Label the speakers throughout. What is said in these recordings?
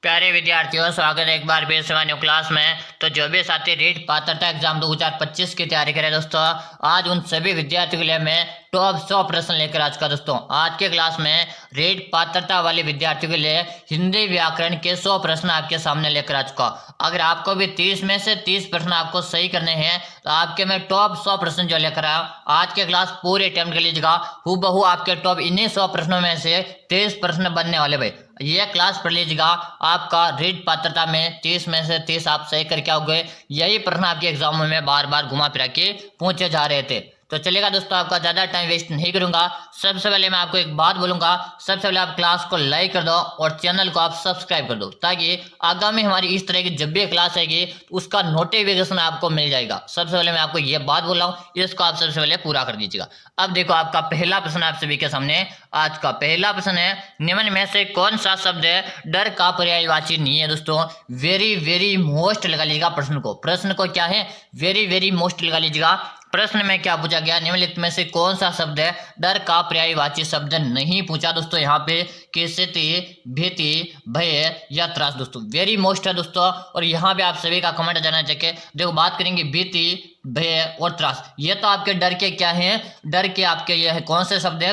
Speaker 1: प्यारे विद्यार्थियों, स्वागत है एक बार फिर से न्यू क्लास में। तो जो भी साथी रीट पात्रता एग्जाम 2025 की तैयारी करें दोस्तों, आज उन सभी विद्यार्थियों के लिए मैं टॉप 100 प्रश्न लेकर आज का दोस्तों आज के क्लास में रीट पात्रता वाले विद्यार्थियों के लिए हिंदी व्याकरण के 100 प्रश्न आपके सामने लेकर आ चुका। अगर आपको भी 30 में से 30 प्रश्न आपको सही करने हैं तो आपके मैं टॉप 100 प्रश्न जो लेकर आया आज के क्लास पूरे अटेम्प्ट कर लीजिएगा। हूबहू आपके टॉप इन्हीं 100 प्रश्नों में से 30 प्रश्न बनने वाले भाई। ये क्लास पढ़ लीजिएगा। आपका रीट पात्रता में 30 में से 30 आप सही करके आओगे। यही प्रश्न आपके एग्जामों में बार बार घुमा फिरा के पूछे जा रहे थे। तो चलिएगा दोस्तों, आपका ज्यादा टाइम वेस्ट नहीं करूंगा। सबसे पहले मैं आपको एक बात बोलूंगा, सबसे पहले आप क्लास को लाइक कर दो और चैनल को आप सब्सक्राइब कर दो, ताकि आगामी हमारी इस तरह की जब भी क्लास आएगी उसका नोटिफिकेशन आपको मिल जाएगा। सबसे पहले मैं आपको ये बात बोल रहा हूँ, इसको आप सबसे पहले पूरा कर दीजिएगा। अब देखो, आपका पहला प्रश्न आप सभी के सामने आज का पहला प्रश्न है, निम्न में से कौन सा शब्द डर का पर्यायवाची नहीं है दोस्तों। वेरी वेरी मोस्ट लगा लीजिएगा प्रश्न को क्या है, वेरी वेरी मोस्ट लगा लीजिएगा। प्रश्न में क्या पूछा गया, निम्नलिखित में से कौन सा शब्द है डर का पर्यायवाची शब्द नहीं पूछा दोस्तों। यहाँ पे किसती, भीति, भय या त्रास दोस्तों, वेरी मोस्ट है दोस्तों। और यहाँ पे आप सभी का कमेंट जाना चाहिए। देखो, बात करेंगे भीति, भय और त्रास, ये तो आपके डर के क्या है, डर के आपके ये है कौन से शब्द है,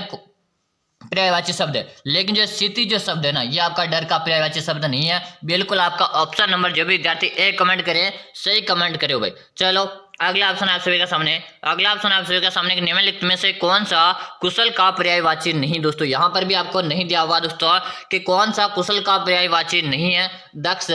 Speaker 1: पर्यायवाची शब्द है। लेकिन जो स्थिति जो शब्द है ना, ये आपका डर का पर्यायवाची शब्द नहीं है। बिल्कुल आपका ऑप्शन नंबर जो भी विद्यार्थी ए कमेंट करे, सही कमेंट करे भाई। चलो अगला ऑप्शन आप सभी का सामने निम्नलिखित में से कौन सा कुशल का पर्यायवाची नहीं दोस्तों। यहाँ पर भी आपको नहीं दिया हुआ दोस्तों कि कौन सा कुशल का पर्यायवाची नहीं है, दक्ष,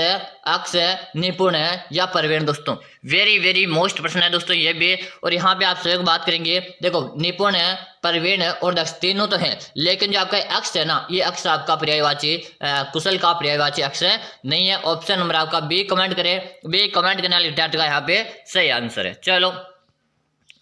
Speaker 1: अक्ष, निपुण या प्रवीण दोस्तों। वेरी वेरी मोस्ट प्रश्न है दोस्तों ये भी। और यहाँ पे आप सभी बात करेंगे, देखो निपुण, प्रवीण और दक्ष तीनों तो है, लेकिन जो आपका अक्ष है ना, ये अक्ष आपका पर्यायवाची कुशल का पर्यायवाची अक्ष नहीं है। ऑप्शन नंबर आपका बी कमेंट करे, बी कमेंट करने वाले विद्यार्थी का यहाँ पे सही आंसर है। चलो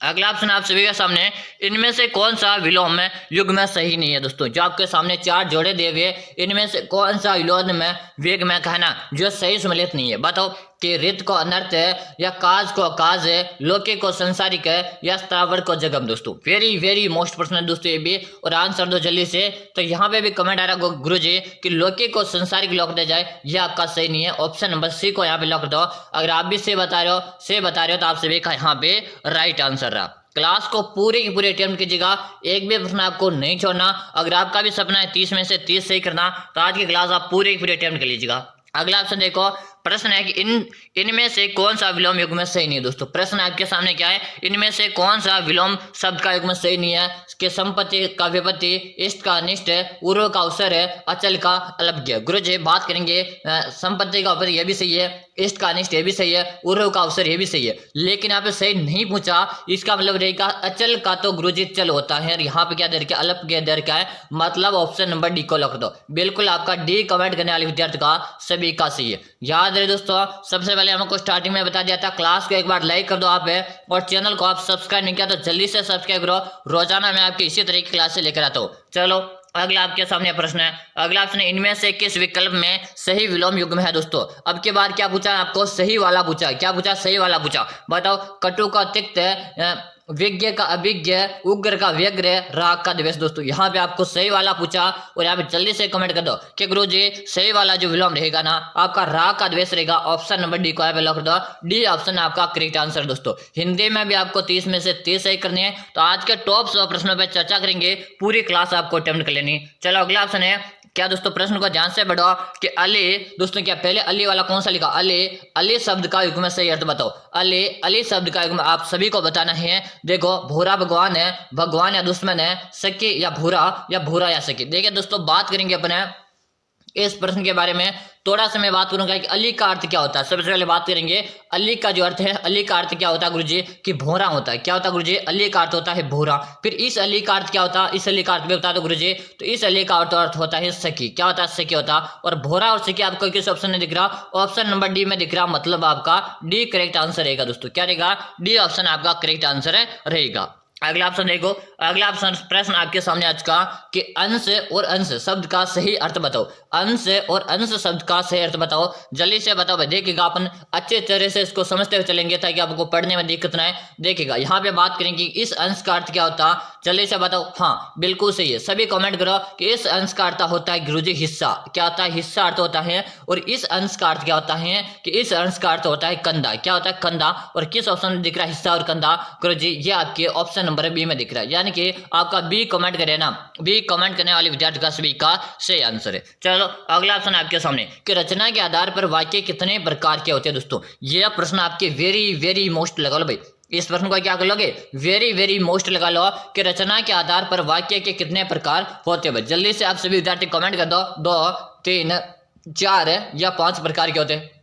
Speaker 1: अगला ऑप्शन आप सभी के सामने, इनमें से कौन सा विलोम युग्म सही नहीं है दोस्तों। जो आपके सामने चार जोड़े दिए हुए, इनमें से कौन सा विलोम में वेग में कहना जो सही सम्मिलित नहीं है। बताओ कि रित को अनर्थ है, या काज को अकाज है, लोके को संसारिक है, या स्थावर को जगम दोस्तों। वेरी वेरी मोस्ट प्रश्न है दोस्तों ये भी। और आंसर दो जल्दी से। तो यहाँ पे भी कमेंट आ रहा गुरु जी कि लोके को संसारिक लॉक दिया जाए, ये आपका सही नहीं है। ऑप्शन नंबर सी को यहाँ पे लॉक दो। अगर आप भी से बता रहे हो तो आप सभी का यहाँ पे राइट आंसर रहा। क्लास को पूरी की पूरी अटेम्प्ट कीजिएगा, एक भी प्रश्न आपको नहीं छोड़ना। अगर आपका भी सपना है 30 में से 30 सही करना, तो आज की क्लास आप पूरी की पूरी अटेम्प्ट कर लीजिएगा। अगला ऑप्शन देखो, प्रश्न है कि इनमें से कौन सा विलोम युग्म सही नहीं है दोस्तों। प्रश्न आपके सामने क्या है, इनमें से कौन सा विलोम शब्द का युग्म सही नहीं है। कि संपत्ति का विपत्ति, इष्ट का अनिष्ट, पूर्व का अवसर है, अचल का अलभ्य। गुरु जी बात करेंगे संपत्ति का विपत्ति ये भी सही है, इष्ट का अनिष्ट ये भी सही है, पूर्व का अवसर ये भी सही है, लेकिन यहाँ पे सही नहीं पूछा। इसका मतलब रहेगा अचल का तो गुरु जी चल होता है, और यहाँ पे क्या दे रखा, अलप क्या दे रखा है, मतलब ऑप्शन नंबर डी को लिख दो। बिल्कुल आपका डी कमेंट करने वाले विद्यार्थी का सभी का सही है। याद रहे दोस्तों, सबसे पहले हमको स्टार्टिंग में बता दिया था, क्लास को एक बार लाइक कर दो आप और चैनल को आप सब्सक्राइब नहीं किया तो जल्दी से सब्सक्राइब करो। रोजाना मैं आपकी इसी तरह की क्लास से लेकर आता हूँ। चलो अगला आपके सामने प्रश्न है, अगला ऑप्शन है, इनमें से किस विकल्प में सही विलोम युग्म है दोस्तों। अब के बाद क्या पूछा आपको, सही वाला पूछा। क्या पूछा, सही वाला पूछा। बताओ, कटु का तिक्त, विज्ञ का अभिज्ञ, उग्र का व्यग्र, राग का द्वेष दोस्तों। यहाँ पे आपको सही वाला पूछा, और यहाँ पे जल्दी से कमेंट कर दो कि गुरु जी सही वाला जो विलोम रहेगा ना, आपका राग का द्वेष रहेगा। ऑप्शन नंबर डी को यहाँ पे लॉक कर दो। डी ऑप्शन आपका करेक्ट आंसर दोस्तों। हिंदी में भी आपको 30 में से 30 सही करनी है। तो आज के टॉप 100 प्रश्नों पर चर्चा करेंगे, पूरी क्लास आपको अटेम्प्ट कर लेनी। चलो अगला ऑप्शन है, क्या दोस्तों प्रश्न को ध्यान से पढ़ो कि अली दोस्तों, क्या पहले अली वाला कौन सा लिखा, अली, अली शब्द का युग्म सही अर्थ बताओ। अली, अली शब्द का युग्म आप सभी को बताना है। देखो, भूरा भगवान है, भगवान या दुश्मन है, सखी या भूरा या सखी। देखिए दोस्तों, बात करेंगे अपने इस प्रश्न के बारे में। थोड़ा सा मैं बात करूंगा कि अली का अर्थ क्या होता है। सबसे पहले बात करेंगे अली का जो अर्थ है, अली का अर्थ क्या होता है गुरुजी, कि भोरा होता है। क्या होता है गुरुजी, अली का अर्थ होता है भोरा। फिर इस अली का अर्थ क्या होता है, इस अली का अर्थ भी बता दो गुरुजी। तो इस अली का अर्थ होता है सखी। क्या होता है, सखी होता। और भोरा और सखी आपको किस ऑप्शन में दिख रहा, ऑप्शन नंबर डी में दिख रहा, मतलब आपका डी करेक्ट आंसर रहेगा दोस्तों। क्या रहेगा, डी ऑप्शन आपका करेक्ट आंसर रहेगा। अगला ऑप्शन देखो, अगला प्रश्न आपके सामने आज का कि अंश और अंश शब्द का सही अर्थ बताओ। अंश और अंश शब्द का सही अर्थ बताओ, जल्दी से बताओ भाई। देखिएगा अपन अच्छे तरह से इसको समझते हुए चलेंगे ताकि आपको पढ़ने में दिक्कत ना आए। देखिएगा यहाँ पे बात करेंगे इस अंश का अर्थ क्या होता, जल्दी से बताओ। हाँ बिल्कुल सही है, सभी कमेंट करो कि इस अंश का अर्थ होता है गुरुजी हिस्सा। क्या होता है? हिस्सा अर्थ होता है। और इस अंश का अर्थ क्या होता है कि इस अंश का अर्थ होता है कंधा। क्या होता है? कंधा। और किस ऑप्शन में दिख रहा है हिस्सा और कंधा? गुरुजी ये आपके ऑप्शन नंबर बी में दिख रहा है, यानी कि आपका बी कमेंट करे ना, बी कमेंट करने वाले विद्यार्थी का सभी का सही आंसर है। चलो अगला ऑप्शन आपके सामने कि रचना के आधार पर वाक्य कितने प्रकार के होते हैं। दोस्तों यह प्रश्न आपके वेरी वेरी मोस्ट लगा लो भाई। इस प्रश्न को क्या कर लोगे? वेरी वेरी मोस्ट लगा लो कि रचना के आधार पर वाक्य के कितने प्रकार होते हैं भाई। जल्दी से आप सभी विद्यार्थी कमेंट कर दो। 2, 3, 4 या 5 प्रकार के होते हैं।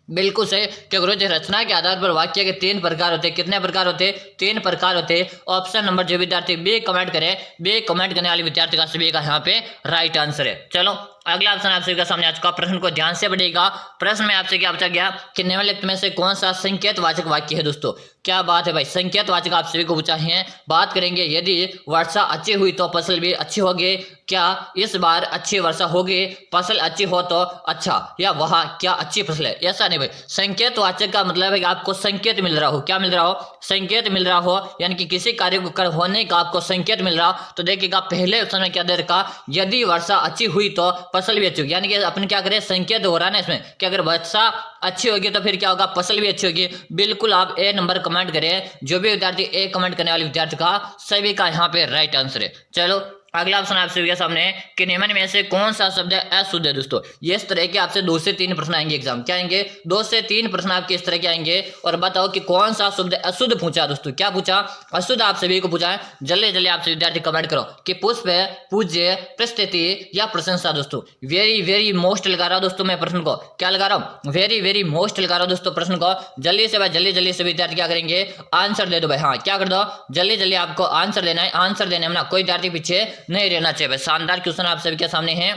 Speaker 1: बिल्कुल सही कि गुरुजी रचना के आधार पर वाक्य के 3 प्रकार होते हैं। कितने प्रकार होते हैं? 3 प्रकार होते हैं। ऑप्शन नंबर जो विद्यार्थी बी कमेंट करे, बी कमेंट करने वाले विद्यार्थी का सभी का यहाँ पे राइट आंसर है। चलो अगला ऑप्शन आप सभी के सामने आज का प्रश्न को ध्यान से पढ़िएगा। प्रश्न में आपसे क्या पूछा गया कि निम्नलिखित में से कौन सा संकेतवाचक वाक्य है। दोस्तों क्या बात है भाई, संकेतवाचक आप सभी को पूछा है। बात करेंगे यदि वर्षा अच्छी हुई तो फसल भी अच्छी होगी। क्या इस बार अच्छी वर्षा होगी? फसल अच्छी हो तो अच्छा, या वह क्या अच्छी फसल है? ऐसा नहीं भाई, संकेतवाचक का मतलब है कि आपको संकेत मिल रहा हो। क्या मिल रहा हो? संकेत मिल रहा हो, यानी कि किसी कार्य को कर होने का आपको संकेत मिल रहा हो। तो देखिएगा पहले ऑप्शन में क्या दे रखा, यदि वर्षा अच्छी हुई तो फसल भी अच्छी होगी, यानी कि अपन क्या करें, संकेत हो रहा है ना इसमें कि अगर वर्षा अच्छी होगी तो फिर क्या होगा, फसल भी अच्छी होगी। बिल्कुल आप ए नंबर कमेंट करें, जो भी विद्यार्थी ए कमेंट करने वाले विद्यार्थी का सभी का यहाँ पे राइट आंसर है। चलो अगला ऑप्शन आप सभी के सामने कि निम्न में से कौन सा शब्द है अशुद्ध है। दोस्तों ये इस तरह के आपसे 2 से 3 प्रश्न आएंगे एग्जाम। क्या आएंगे? 2 से 3 प्रश्न आपके इस तरह के आएंगे और बताओ कि कौन सा शब्द अशुद्ध पूछा। दोस्तों क्या पूछा? अशुद्ध आप सभी को पूछा है। जल्दी जल्दी आप सभी विद्यार्थी कमेंट करो कि पुष्प है, पूज्य, प्रस्तुति या प्रशंसा। दोस्तों वेरी वेरी मोस्ट लगा रहा हूं दोस्तों मैं प्रश्न को। क्या लगा रहा हूं? वेरी वेरी मोस्ट लगा रहा हूं दोस्तों प्रश्न को। जल्दी से भाई, जल्दी जल्दी से विद्यार्थी क्या करेंगे, आंसर दे दो भाई। हाँ क्या कर दो, जल्दी जल्दी आपको आंसर देना है। आंसर देने में ना कोई विद्यार्थी पीछे नहीं रहना चाहिए। शानदार क्वेश्चन आप सभी के सामने हैं,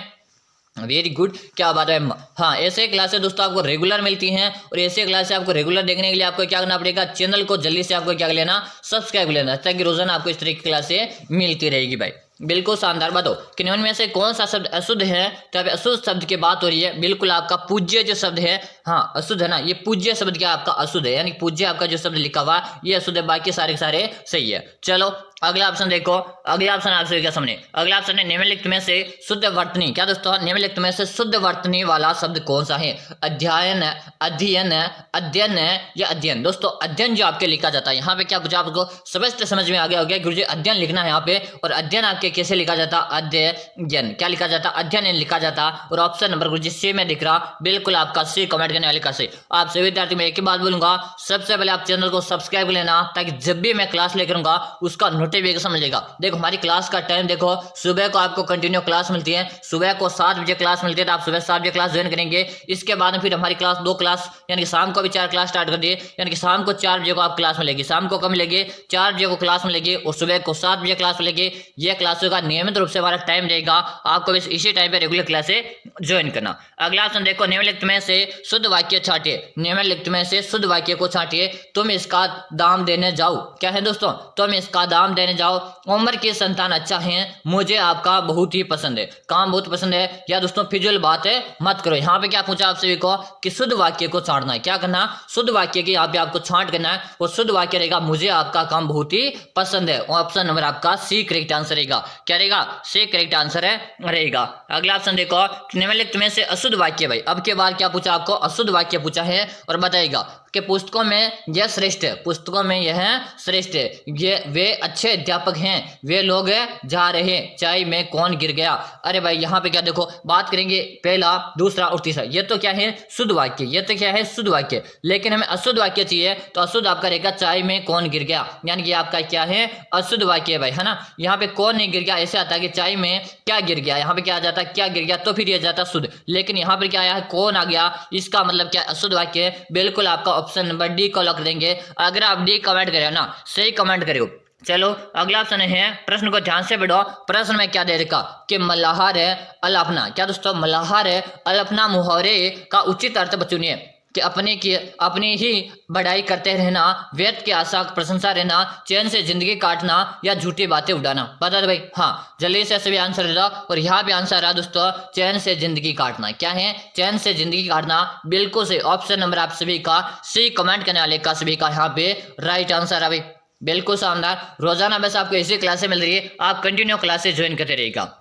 Speaker 1: वेरी गुड। क्या बात है। हाँ ऐसे क्लासेस दोस्तों आपको रेगुलर मिलती हैं और ऐसे क्लासेस आपको रेगुलर देखने के लिए आपको क्या करना पड़ेगा, चैनल को जल्दी से आपको क्या लेना, सब्सक्राइब लेना, ताकि रोजाना आपको इस तरह की क्लासेस मिलती रहेगी भाई। बिल्कुल शानदार। बात हो कि निम्न में से कौन सा शब्द अशुद्ध है। तो अब अशुद्ध शब्द की बात हो रही है। बिल्कुल आपका पूज्य जो शब्द है, हाँ अशुद्ध है ना, ये पूज्य शब्द क्या आपका अशुद्ध है, यानी पूज्य आपका जो शब्द लिखा हुआ ये अशुद्ध है, बाकी सारे के सारे सही है। चलो अगला ऑप्शन देखो। अगला ऑप्शन आप सभी के सामने, अगला ऑप्शन है निम्नलिखित में से शुद्ध वर्तनी। क्या दोस्तों? निम्नलिखित में से शुद्ध वर्तनी वाला शब्द कौन सा है? अध्ययन, अध्ययन, अध्ययन या अध्ययन। दोस्तों अध्ययन जो आपके लिखा जाता है, यहाँ पे क्या पूछा आपको स्पष्ट समझ में आ गया हो गया गुरुजी अध्ययन लिखना है यहाँ पे। और अध्ययन आपके कैसे लिखा जाता? अध्ययन। क्या लिखा जाता? अध्ययन लिखा जाता। और ऑप्शन नंबर गुरुजी सी में दिख रहा, बिल्कुल आपका सी कमेंट करने वाले का सही। आप सभी विद्यार्थी में एक ही बात बोलूंगा, सबसे पहले आप चैनल को सब्सक्राइब लेना, ताकि जब भी मैं क्लास लेकर आऊंगा उसका नोटिफिकेशन मिलेगा। देखो हमारी क्लास का टाइम देखो, सुबह को आपको कंटिन्यू क्लास मिलती है, सुबह को 7 बजे क्लास मिलती है, तो आप सुबह 7 बजे क्लास ज्वाइन करेंगे। इसके बाद फिर हमारी क्लास 2 क्लास, यानी कि शाम को भी 4 क्लास स्टार्ट कर दिए, यानी कि शाम को 4 बजे को आप क्लास मिलेगी। शाम को कब मिलेगी? 4 बजे को क्लास मिलेगी और सुबह को 7 बजे क्लास मिलेगी। यह क्लासों का नियमित रूप से हमारा टाइम रहेगा, आपको बस इसी टाइम पे रेगुलर क्लासेस ज्वाइन करना। अगला ऑप्शन देखो, निम्नलिखित में से शुद्ध वाक्य छांटिए। निम्नलिखित में से शुद्ध वाक्य को छांटिए। तुम इसका दाम देने जाओ। क्या है दोस्तों? तुम इसका दाम देने जाओ। उम्र के संतान अच्छा है, मुझे आपका बहुत ही पसंद है। काम बहुत पसंद है, या दोस्तों फिजूल बात है मत करो। यहाँ पे क्या पूछा आप सभी को कि शुद्ध वाक्य को छांटना है। क्या करना? शुद्ध वाक्य की यहाँ पे आपको छांट करना है। वो शुद्ध वाक्य रहेगा, मुझे आपका काम बहुत ही पसंद है। ऑप्शन नंबर आपका सी करेक्ट आंसर रहेगा। क्या रहेगा? सी करेक्ट आंसर है रहेगा। अगला ऑप्शन देखो, निम्नलिखित में से अशुद्ध वाक्य। भाई अब के बाद क्या पूछा आपको? अशुद्ध वाक्य पूछा है और बताइएगा कि पुस्तकों में यह श्रेष्ठ है, पुस्तकों में यह श्रेष्ठ है, ये वे अच्छे अध्यापक हैं, वे लोग जा रहे, चाय में कौन गिर गया। अरे भाई यहाँ पे क्या देखो, बात करेंगे पहला, दूसरा और तीसरा। ये तो क्या है? शुद्ध वाक्य। ये तो क्या है? शुद्ध वाक्य। लेकिन हमें अशुद्ध वाक्य चाहिए, तो अशुद्ध आपका रहेगा चाय में कौन गिर गया, यानी कि आपका क्या है? अशुद्ध वाक्य भाई, है ना। यहाँ पे कौन नहीं गिर गया ऐसे आता है कि चाय में क्या गिर गया, यहाँ पे क्या आ जाता है? क्या गिर गया, तो फिर यह जाता शुद्ध। लेकिन यहाँ पर क्या आया है? कौन आ गया, इसका मतलब क्या? अशुद्ध वाक्य। बिल्कुल आपका ऑप्शन नंबर डी को लॉक देंगे। अगर आप डी कमेंट करें ना, सही कमेंट करो। चलो अगला ऑप्शन है, प्रश्न को ध्यान से पढ़ो। प्रश्न में क्या दे रखा कि मल्हार है अल्पना। क्या दोस्तों? मल्हार है अल्पना मुहावरे का उचित अर्थ चुनिए। कि अपनी ही बढ़ाई करते रहना, व्यर्थ की आशा प्रशंसा रहना, चैन से जिंदगी काटना या झूठी बातें उड़ाना। बता दो भाई, हाँ जल्दी से सभी आंसर दे दो। और यहाँ पे आंसर रहा दोस्तों चैन से जिंदगी काटना। क्या है? चैन से जिंदगी काटना। बिल्कुल से ऑप्शन नंबर आप सभी का सी, कमेंट करने वाले का सभी का यहाँ पे राइट आंसर है भाई। बिल्कुल शानदार। रोजाना बस आपको ऐसी क्लासें मिल रही है, आप कंटिन्यू क्लासेस ज्वाइन करते रहिएगा।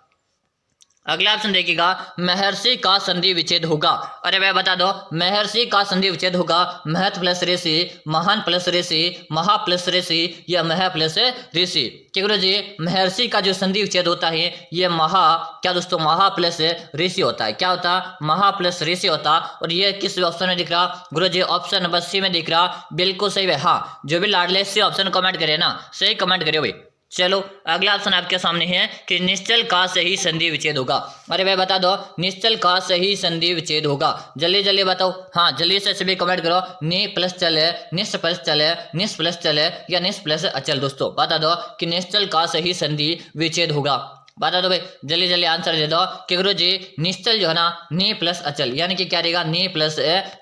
Speaker 1: अगला ऑप्शन देखिएगा, महर्षि का संधि विच्छेद होगा। अरे भाई बता दो, महर्षि का संधि विच्छेद होगा महत प्लस ऋषि, महान प्लस ऋषि, महा प्लस ऋषि या मह प्लस ऋषि। क्या गुरु जी? महर्षि का जो संधि विच्छेद होता है ये क्या दोस्तों महा प्लस ऋषि होता है। क्या होता? महा प्लस ऋषि होता। और ये किस ऑप्शन में दिख रहा गुरु जी? ऑप्शन नंबर सी में दिख रहा। बिल्कुल सही है। हाँ जो भी लाडले सी ऑप्शन कमेंट करे ना, सही कमेंट करे भाई। चलो अगला ऑप्शन आपके सामने है कि निश्चल का सही संधि विच्छेद होगा। अरे भाई बता दो, निश्चल का सही संधि विच्छेद होगा। जल्दी जल्दी बताओ। हाँ जल्दी से सभी कमेंट करो। नि प्लस चल है, निश्च प्लस चल है, निश्च प्लस चल है या निश्च प्लस अचल। दोस्तों बता दो कि निश्चल का सही संधि विच्छेद होगा। बता दो भाई, जल्दी जल्दी आंसर दे दो कि गुरु जी निश्चल जो है ना नी प्लस अचल, यानी कि क्या रहेगा? नी प्लस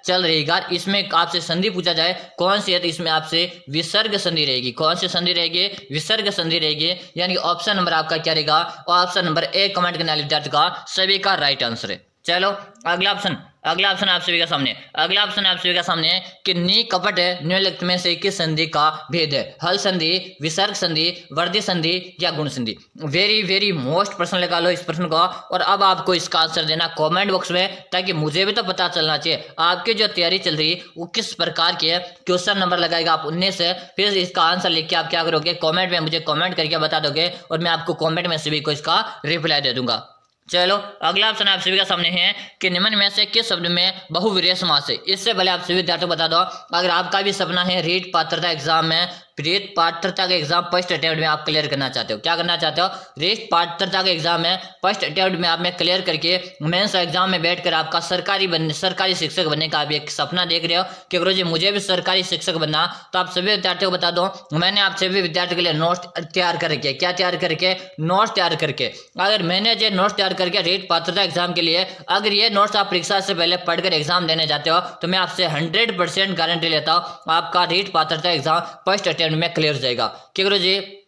Speaker 1: चल रहेगा। इसमें आपसे संधि पूछा जाए कौन सी है तो इसमें आपसे विसर्ग संधि रहेगी। कौन सी संधि रहेगी? विसर्ग संधि रहेगी। यानी ऑप्शन नंबर आपका क्या रहेगा? ऑप्शन नंबर ए कमेंट करने वाले विद्यार्थी का सभी का राइट आंसर है। चलो अगला ऑप्शन आप सभी के सामने। अगला ऑप्शन आप सभी के सामने है कि नी कपट निम्नलिखित में से किस संधि का भेद है? हल संधि, विसर्ग संधि, वर्धी संधि या गुण संधि। वेरी वेरी मोस्ट प्रश्न लगा लो इस प्रश्न को। और अब आपको इसका आंसर देना कमेंट बॉक्स में, ताकि मुझे भी तो पता चलना चाहिए आपकी जो तैयारी चल रही है वो किस प्रकार की है। क्वेश्चन नंबर लगाएगा आप 19 से, फिर इसका आंसर लिख के आप क्या करोगे? कॉमेंट में मुझे कॉमेंट करके बता दोगे और मैं आपको कॉमेंट में सभी को इसका रिप्लाई दे दूंगा। चलो अगला ऑप्शन आप सभी के सामने है कि निम्न में से किस शब्द में बहुविरेय समास है। इससे पहले आप सभी विद्यार्थियों को बता दो, अगर आपका भी सपना है रीट पात्रता एग्जाम में, रीट पात्रता के एग्जाम फर्स्ट अटेम्प्ट में आप क्लियर करना चाहते हो, क्या करना चाहते हो? रीट पात्रता के एग्जाम में फर्स्ट अटेम्प्ट में आप में क्लियर करके मेंस एग्जाम में बैठकर आपका सरकारी शिक्षक बनने का आप एक सपना देख रहे हो कि गुरुजी मुझे भी सरकारी शिक्षक बनना, तो आप सभी विद्यार्थियों को बता दो मैंने आप सभी विद्यार्थियों के लिए नोट्स तैयार करके, क्या तैयार करके? नोट्स तैयार करके। अगर मैंने जो नोट्स तैयार करके रीट पात्रता एग्जाम के लिए, अगर ये नोट्स आप परीक्षा से पहले पढ़कर एग्जाम देने जाते हो तो मैं आपसे 100% गारंटी लेता हूँ आपका रीट पात्रता एग्जाम फर्स्ट अटेम्प्ट में क्लियर हो जाएगा। कि गुरु जी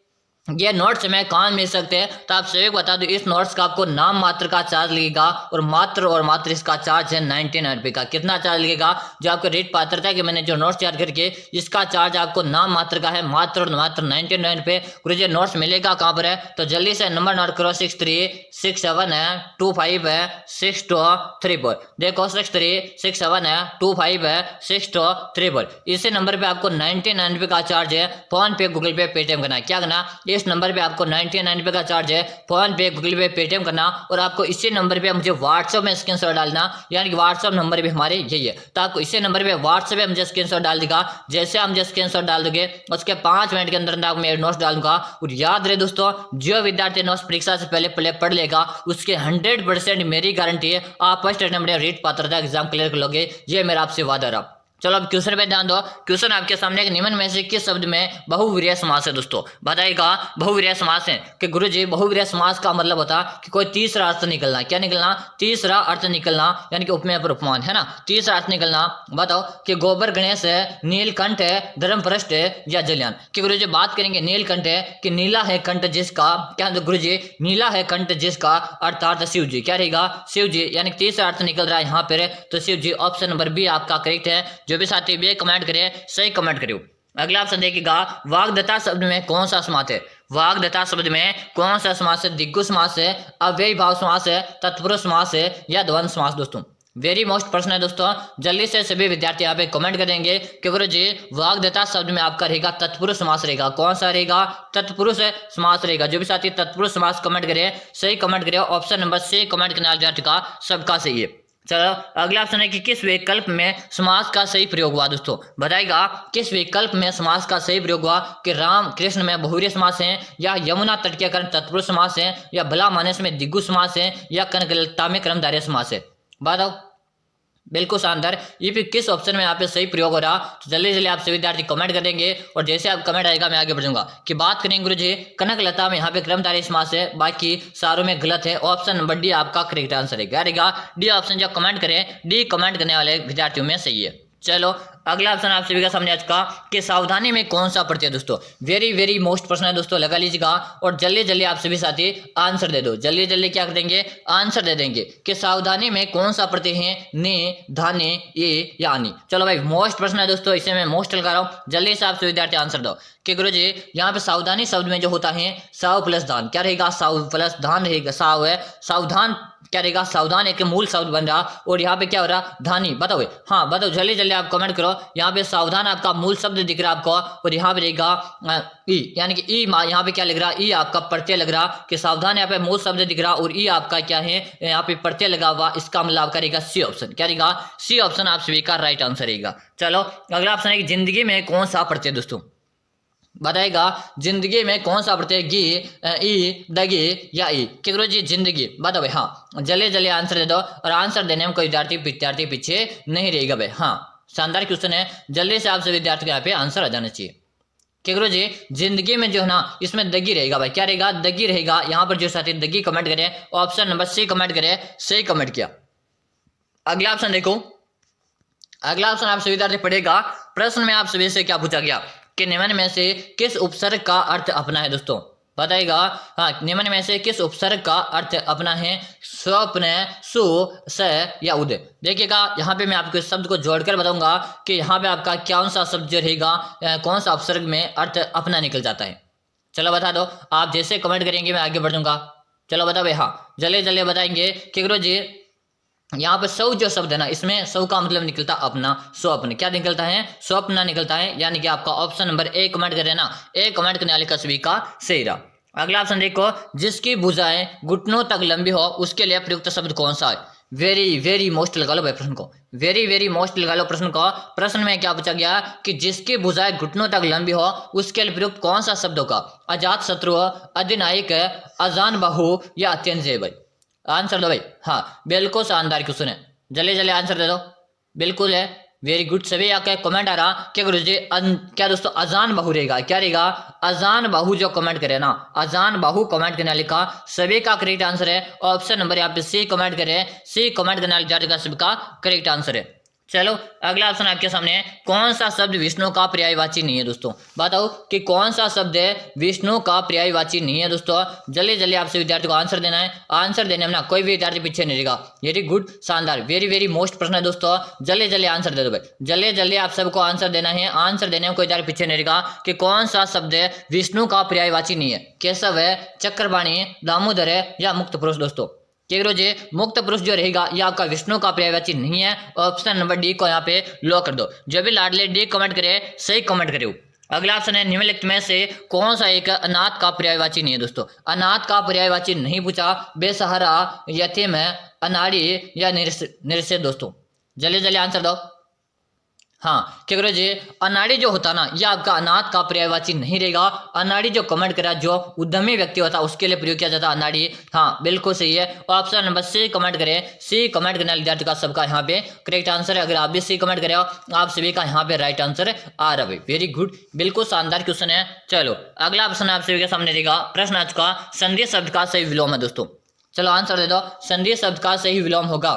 Speaker 1: ये नोट्स में कहाँ मिल सकते हैं? तो आप सभी को बता दो, इस नोट्स का आपको नाम मात्र का चार्ज लगेगा और मात्र इसका चार्ज है 99 रुपये का। कितना चार्ज लगेगा? जो आपको रीट पात्रता के मैंने जो नोट्स तैयार करके इसका चार्ज आपको नाम मात्र का है मात्र 99 रुपये। गुरुजी नोट्स मिलेगा कहाँ पर है? तो जल्दी से नंबर नोट करो, 6367 है 25 है 6234। देखो 6367 है 25 है 6234। इसी नंबर पे आपको 99 रुपये का चार्ज है। फोन पे, गूगल पे, पेटीएम करना। क्या करना? इस नंबर पे आपको 99 रुपये का चार्ज है। फोन पे, गूगल पे, पेटीएम करना और आपको इसी नंबर पे मुझे व्हाट्सएप में स्क्रीनशॉट डालना, यानी कि व्हाट्सएप नंबर भी हमारे यही है। तो आपको इसी नंबर पे व्हाट्सएप पे मुझे स्क्रीनशॉट डाल देगा। जैसे आप मुझे स्क्रीनशॉट डाल दोगे उसके 5 मिनट के अंदर आप मेरे नोट्स डालूंगा। और याद रहे दोस्तों, जो विद्यार्थी नोट्स परीक्षा से पहले पढ़ लेगा उसके 100% मेरी गारंटी है आप फर्स्ट अटेम्प्ट में रीट पात्रता एग्जाम क्लियर कर लोगे। ये मेरा आपसे वादा रहा। चलो अब क्वेश्चन पे ध्यान दो। क्वेश्चन आपके सामने एक निम्न में से किस शब्द में बहुविरेय समास है? दोस्तों बताइएगा बहुविरेय समास है कि गुरुजी बहुविरेय समास का मतलब होता है कि कोई तीसरा अर्थ निकलना। क्या निकलना? तीसरा अर्थ निकलना, यानी कि उपमेय पर उपमान है ना, तीसरा अर्थ निकलना। बताओ कि गोबर गणेश है, नीलकंठ है, धर्मपृष्ठ है या जलयान। कि गुरुजी बात करेंगे नीलकंठ है कि नीला है कंठ जिसका, क्या गुरुजी नीला है कंठ जिसका, अर्थात शिव जी। क्या रहेगा? शिव जी, यानी तीसरा अर्थ निकल रहा है यहाँ पर तो शिव जी। ऑप्शन नंबर बी आपका करेक्ट है। जो भी साथी भी कमेंट करे सही कमेंट करियो। अगला ऑप्शन देखिएगा, वाग्दत्ता शब्द में कौन सा समास है? वाग्दत्ता शब्द में कौन सा समास है? दिग्गु समास है, अव्ययी भाव समास है, तत्पुरुष समास है या द्वंद्व समास। दोस्तों वेरी मोस्ट प्रश्न है दोस्तों, जल्दी से सभी विद्यार्थी यहाँ पे कमेंट करेंगे कि गुरुजी वाग्दत्ता शब्द में आपका रहेगा तत्पुरुष समास रहेगा। कौन सा रहेगा? तत्पुरुष समास रहेगा। जो भी साथी तत्पुरुष समास कमेंट करे सही कमेंट करे। ऑप्शन नंबर सी कमेंट करने वाले विद्यार्थी का सबका सही है। चलो अगला ऑप्शन है कि किस विकल्प में समास का सही प्रयोग हुआ? दोस्तों बताइएगा किस विकल्प में समास का सही प्रयोग हुआ? कि राम कृष्ण में बहुविरेय समास है, या यमुना तट के कारण तत्पुरुष समास है, या भला मानस में दिग्गु समास है, या कनकलता में क्रमधारय समास है। बताओ। बिल्कुल शानदार। ये फिर किस ऑप्शन में यहाँ पे सही प्रयोग हो रहा? तो जल्दी जल्दी आप सभी विद्यार्थी कमेंट कर देंगे और जैसे आप कमेंट आएगा मैं आगे बढ़ूंगा। कि बात करेंगे गुरुजी कनकलता में यहाँ पे क्रमधारय समास है, बाकी सारों में गलत है। ऑप्शन नंबर डी आपका करेक्ट आंसर है। क्या रहेगा? D option. जो कमेंट करें डी कमेंट करने वाले विद्यार्थियों में सही है। चलो अगला ऑप्शन आप सभी का सामने आज का कि सावधानी में कौन सा प्रत्यय दोस्तों, वेरी वेरी मोस्ट प्रश्न है दोस्तों, लगा लीजिएगा और जल्दी जल्दी आप सभी साथी आंसर दे दो, जल्दी जल्दी क्या कर देंगे, आंसर दे देंगे कि सावधानी में कौन सा प्रत्यय है, ने, धाने, ये या आनी। चलो भाई मोस्ट प्रश्न है दोस्तों, इसे मैं मोस्ट लगा रहा हूँ, जल्दी से आप सभी विद्यार्थी आंसर दो कि गुरु जी यहाँ पे सावधानी शब्द में जो होता है साव प्लस धान, क्या रहेगा, साव प्लस धान रहेगा, साव है सावधान, क्या रहेगा, सावधान एक मूल शब्द बन रहा और यहाँ पे क्या हो रहा, धानी। बताओ हाँ बताओ, जल्दी जल्दी आप कमेंट करो। यहाँ पे सावधान आपका मूल शब्द दिख रहा है आपको और यहाँ पे रहेगा ई, यानी कि ई यहाँ पे क्या लग रहा, ई आपका प्रत्यय लग रहा कि सावधान यहाँ पे मूल शब्द दिख रहा और ई आपका क्या है, यहाँ पे प्रत्यय लगा हुआ, इसका मतलब आपका रहेगा सी ऑप्शन, क्या रहेगा, सी ऑप्शन आप सभी का राइट आंसर रहेगा। चलो अगला ऑप्शन है कि जिंदगी में कौन सा प्रत्यय दोस्तों, बताएगा जिंदगी में कौन सा प्रत्यय, गी, ई, दगी या ई, कि गुरु जी जिंदगी। बताओ भाई हाँ, जल्दी जल्दी आंसर दे दो और आंसर देने में कोई विद्यार्थी पीछे नहीं रहेगा भाई। हाँ शानदार क्वेश्चन है, जल्दी से आप सभी विद्यार्थी को यहाँ पे आंसर आ जाना चाहिए कि गुरु जी जिंदगी में जो है ना इसमें दगी रहेगा भाई, क्या रहेगा, दगी रहेगा। यहाँ पर जो साथी दगी कमेंट करे ऑप्शन नंबर सी कमेंट करे, सही कमेंट किया। अगला ऑप्शन देखो, अगला ऑप्शन आप सभी विद्यार्थी पढ़ेगा, प्रश्न में आप सभी से क्या पूछा गया कि निम्न में से किस उपसर्ग का अर्थ अपना है दोस्तों, बताएगा हाँ, निम्न में से किस उपसर्ग का अर्थ अपना है, स्वप्न, सु, स या उदय। देखिएगा यहाँ पे मैं आपको इस शब्द को जोड़कर बताऊंगा कि यहाँ पे आपका कौन सा शब्द जो रहेगा, कौन सा उपसर्ग में अर्थ अपना निकल जाता है। चलो बता दो, आप जैसे कमेंट करेंगे मैं आगे बढ़ दूंगा। चलो बताओ भाई हाँ, जल्दी जल्दी बताएंगे कि गुरु जी यहाँ पर सौ जो शब्द है ना, इसमें सौ का मतलब निकलता अपना, स्वप्न, क्या निकलता है, स्वप्न निकलता है, यानी कि आपका ऑप्शन नंबर ए कमेंट करें ना, ए कमेंट करने वाले का सभी का सही रहा। अगला ऑप्शन देखो, जिसकी भुजाएं घुटनों तक लंबी हो उसके लिए प्रयुक्त शब्द कौन सा है। वेरी वेरी मोस्ट लगा लो भाई प्रश्न को, वेरी वेरी मोस्ट लगा लो प्रश्न को। प्रश्न में क्या पूछा गया कि जिसकी भुजाएं घुटनों तक लंबी हो उसके लिए प्रयुक्त कौन सा शब्द होगा, अजात शत्रु, अधिनायक, अजान बाहु या अत्यंत जय। भाई आंसर दो भाई हाँ, बिल्कुल शानदार क्वेश्चन है, जल्दी जल्दी आंसर दे दो, बिल्कुल है, वेरी गुड। सभी आपका कमेंट आ रहा क्या गुरु जी क्या दोस्तों, अजान बाहु रहेगा, क्या रहेगा, अजान बाहु जो कमेंट करे ना, अजान बाहु कमेंट करने वाले का सभी का करेक्ट आंसर है ऑप्शन नंबर यहाँ पे सी कमेंट करे, सी कमेंट करने वाले जाति का सभी का करेक्ट आंसर है। चलो अगला ऑप्शन आपके सामने है, कौन सा शब्द विष्णु का पर्यायवाची नहीं है दोस्तों, बताओ कि कौन सा शब्द है विष्णु का पर्यायवाची नहीं है दोस्तों। जल्दी जल्दी आपसे विद्यार्थी को आंसर देना है, आंसर देने में ना कोई भी विद्यार्थी पीछे नहीं रहेगा। वेरी गुड, शानदार, वेरी वेरी मोस्ट प्रश्न है दोस्तों, जल्दी जल्दी आंसर दे दो भाई, जल्दी जल्दी आप सबको आंसर देना है, आंसर देने में कोई विद्यार्थी पीछे नहीं रहेगा कि कौन सा शब्द है विष्णु का पर्यायवाची नहीं है, केशव है, चक्रपाणी, दामोदर है या मुक्त पुरुष। दोस्तों कि गुरु जी मुक्त पुरुष जो रहेगा ये आपका विष्णु का पर्यायवाची नहीं है, ऑप्शन नंबर डी को यहाँ पे लॉक कर दो। जो भी लाडले डी कमेंट करे सही कमेंट करे। अगला ऑप्शन है, निम्नलिखित में से कौन सा एक अनाथ का पर्यायवाची नहीं है दोस्तों, अनाथ का पर्यायवाची नहीं पूछा, बेसहारा, यतीम है, अनाड़ी या निरक्षर। दोस्तों जल्दी जल्दी आंसर दो हाँ, क्या गुरु जी अनाड़ी जो होता ना यह आपका अनाथ का पर्यायवाची नहीं रहेगा। अनाड़ी जो कमेंट करा जो उद्यमी व्यक्ति होता है उसके लिए प्रयोग किया जाता है अनाड़ी, हाँ बिल्कुल सही है, ऑप्शन नंबर सी कमेंट करें, सी कमेंट करने वाले विद्यार्थी का सबका यहाँ पे करेक्ट आंसर है। अगर आप भी सी कमेंट करें आप सभी का यहाँ पे राइट आंसर आ रहा है, वेरी गुड, बिल्कुल शानदार क्वेश्चन है। चलो अगला ऑप्शन आप सभी के सामने रहेगा, प्रश्न आज का संधि शब्द का सही विलोम है दोस्तों। चलो आंसर दे दो, संधि शब्द का सही विलोम होगा,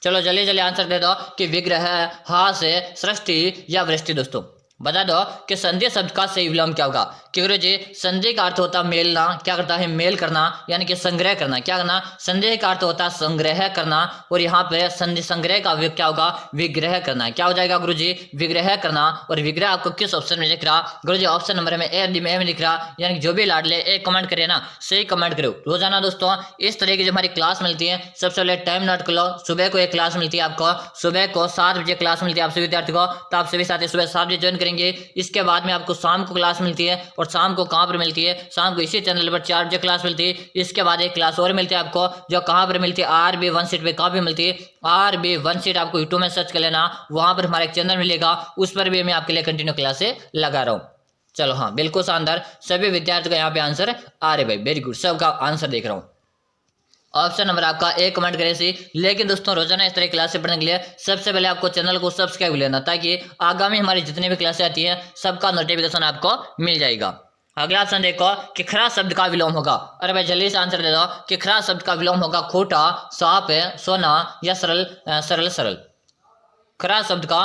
Speaker 1: चलो जल्दी जल्दी आंसर दे दो कि विग्रह, हास, सृष्टि या वृष्टि। दोस्तों बता दो कि संधि शब्द का सही विलोम क्या होगा। कि गुरु जी संधि का अर्थ होता है मेलना, क्या करता है मेल करना, यानी कि संग्रह करना, क्या करना, संधि का अर्थ होता है संग्रह करना, और यहाँ पे संधि संग्रह का क्या होगा विग्रह करना, क्या हो जाएगा गुरु जी विग्रह करना। और विग्रह आपको किस ऑप्शन में दिख रहा गुरु जी, ऑप्शन नंबर में ए में दिख रहा, यानी कि जो भी लाडले एक कमेंट करे ना सही कमेंट करो। रोजाना दोस्तों इस तरह की जो हमारी क्लास मिलती है, सबसे पहले टाइम नोट कर लो, सुबह को एक क्लास मिलती है आपको, सुबह को 7 बजे क्लास मिलती है आप सभी विद्यार्थी को, तो आप सभी साथी सुबह 7 बजे ज्वाइन करेंगे। इसके बाद में आपको शाम को क्लास मिलती है, और शाम को कहाँ पर मिलती है, शाम को इसी चैनल पर 4 बजे क्लास मिलती है। इसके बाद एक क्लास और मिलती है आपको, जो कहाँ पर मिलती है RB1 सीट पे, कहाँ पे मिलती है RB1 सीट, आपको यूट्यूब में सर्च कर लेना, वहां पर हमारा एक चैनल मिलेगा, उस पर भी मैं आपके लिए कंटिन्यू क्लासे लगा रहा हूँ। चलो हाँ बिल्कुल शानदार, सभी विद्यार्थियों का यहाँ पे आंसर आ रहे भाई, वेरी गुड, सबका आंसर देख रहा हूँ। ऑप्शन नंबर आपका एक कमेंट करें सी। लेकिन दोस्तों रोजाना इस तरह क्लासें पढ़ने के लिए सबसे पहले आपको चैनल को सब्सक्राइब लेना, ताकि आगामी हमारी जितनी भी क्लासें आती हैं सबका नोटिफिकेशन आपको मिल जाएगा। अगला ऑप्शन देखो कि खरा शब्द का विलोम होगा। अरे भाई जल्दी से आंसर दे दो कि खरा शब्द का विलोम होगा खोटा, साप, सोना या सरल सरल सरल। खरा शब्द का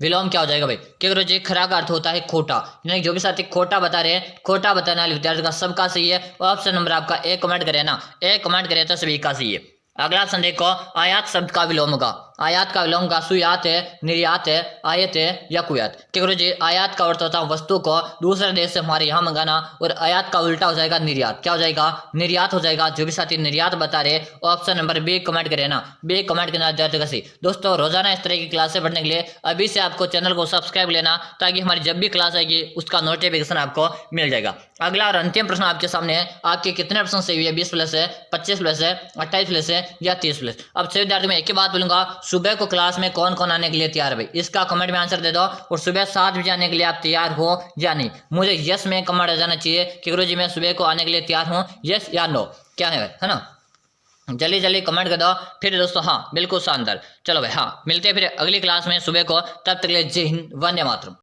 Speaker 1: विलोम क्या हो जाएगा भाई? क्या करो जी, खरा का अर्थ होता है खोटा, यानी जो भी साथी खोटा बता रहे हैं, खोटा बताने वाले विद्यार्थी का सबका सही है। ऑप्शन नंबर आपका ए कमेंट करे ना, ए कमेंट करे तो सभी का सही है। अगला ऑप्शन देखो, आयात शब्द का विलोम होगा। आयात का विलोम का सुयात है, निर्यात है, आयत है या कुयात। क्या करो जी, आयात का अर्थ होता है वस्तु को दूसरे देश से हमारे यहाँ मंगाना, और आयात का उल्टा हो जाएगा निर्यात। क्या हो जाएगा? निर्यात हो जाएगा। जो भी साथी निर्यात बता रहे ऑप्शन नंबर बी कमेंट करे ना, बी कमेंट करना विद्यार्थियों का सही। दोस्तों रोजाना इस तरह की क्लासें पढ़ने के लिए अभी से आपको चैनल को सब्सक्राइब लेना, ताकि हमारी जब भी क्लास आएगी उसका नोटिफिकेशन आपको मिल जाएगा। अगला और अंतिम प्रश्न आपके सामने है, आपके कितने प्रश्न सही हुए? 20 प्लस है, 25 प्लस है, 28 प्लस है या 30 प्लस? अब सभी विद्यार्थी में एक ही बात बोलूंगा, सुबह को क्लास में कौन कौन आने के लिए तैयार है भाई? इसका कमेंट में आंसर दे दो, और सुबह 7 बजे आने के लिए आप तैयार हो या नहीं? मुझे यस में कमेंट आ जाना चाहिए कि गुरु जी मैं सुबह को आने के लिए तैयार हूँ, यस या नो, क्या है ना? जल्दी जल्दी कमेंट कर दो। फिर दोस्तों हाँ बिल्कुल शानदार। चलो भाई हाँ, मिलते हैं फिर अगली क्लास में सुबह को। तब तक के लिए जय हिंद, वंदे मातरम।